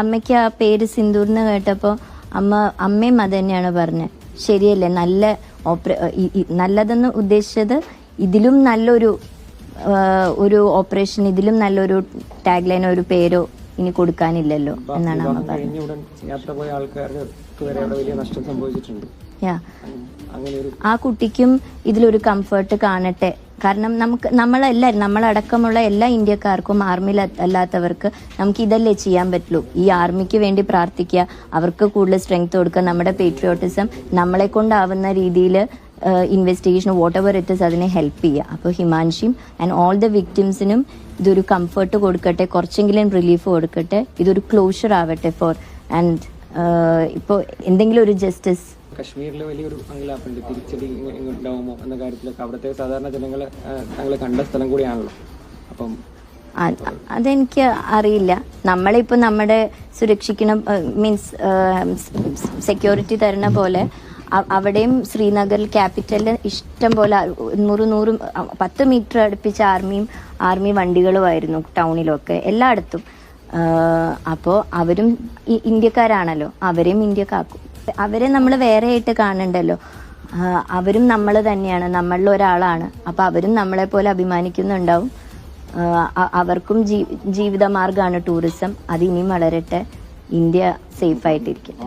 അമ്മയ്ക്ക് ആ പേര് സിന്ദൂർ എന്ന് കേട്ടപ്പോൾ അമ്മയും അത് തന്നെയാണ് പറഞ്ഞത്. ശരിയല്ലേ, നല്ലതെന്ന് ഉദ്ദേശിച്ചത് ഇതിലും നല്ലൊരു ഓപ്പറേഷൻ, ഇതിലും നല്ലൊരു ടാഗ് ലൈനോ ഒരു പേരോ ഇനി കൊടുക്കാനില്ലല്ലോ എന്നാണ് അമ്മ പറഞ്ഞത്. ആ കുട്ടിക്കും ഇതിലൊരു കംഫർട്ട് കാണട്ടെ. കാരണം നമ്മളടക്കമുള്ള എല്ലാ ഇന്ത്യക്കാർക്കും, ആർമിയിൽ അല്ലാത്തവർക്ക് നമുക്ക് ഇതല്ലേ ചെയ്യാൻ പറ്റുള്ളൂ. ഈ ആർമിക്ക് വേണ്ടി പ്രാർത്ഥിക്കുക, അവർക്ക് കൂടുതൽ സ്ട്രെങ്ത് കൊടുക്കുക, നമ്മുടെ പേട്രിയോട്ടിസം നമ്മളെ കൊണ്ടാവുന്ന രീതിയിൽ investigation what ever it is അതിനെ ഹെൽപ്പ് ചെയ്യുക. അപ്പോൾ ഹിമാൻഷിയും ആൻഡ് ഓൾ ദ വിക്ടിംസിനും ഇതൊരു കംഫർട്ട് കൊടുക്കട്ടെ, കുറച്ചെങ്കിലും റിലീഫ് കൊടുക്കട്ടെ, ഇതൊരു ക്ലോഷർ ആവട്ടെ ഫോർ ആൻഡ് ഇപ്പോൾ എന്തെങ്കിലും ഒരു ജസ്റ്റിസ്. കശ്മീരിലെ വലിയൊരു അങ്കലാപ്പുണ്ട്, തിരിച്ചടി ഉണ്ടാവുമോ എന്ന കാര്യത്തിലൊക്കെ. അവിടുത്തെ സാധാരണ ജനങ്ങൾ തങ്ങളെ കണ്ട സ്ഥലം കൂടിയാണല്ലോ. അപ്പം അതെനിക്ക് അറിയില്ല. നമ്മളിപ്പോൾ നമ്മുടെ സുരക്ഷിക്കണം മീൻസ് സെക്യൂരിറ്റി തരുന്ന പോലെ അവിടെയും ശ്രീനഗറിൽ ക്യാപിറ്റലിൽ ഇഷ്ടം പോലെ 100 മീറ്റർ അടുപ്പിച്ച ആർമി വണ്ടികളുമായിരുന്നു ടൗണിലൊക്കെ എല്ലായിടത്തും. അപ്പോൾ അവരും ഇന്ത്യക്കാരാണല്ലോ, അവരെയും ഇന്ത്യക്കാക്കും. അവരെ നമ്മൾ വേറെ ആയിട്ട് കാണണ്ടല്ലോ, അവരും നമ്മൾ തന്നെയാണ്, നമ്മളിൽ ഒരാളാണ്. അപ്പോൾ അവരും നമ്മളെ പോലെ അഭിമാനിക്കുന്നുണ്ടാവും. അവർക്കും ജീവിതമാർഗമാണ് ടൂറിസം. അത് ഇനിയും വളരട്ടെ. India safe ആയിട്ടിരിക്കട്ടെ.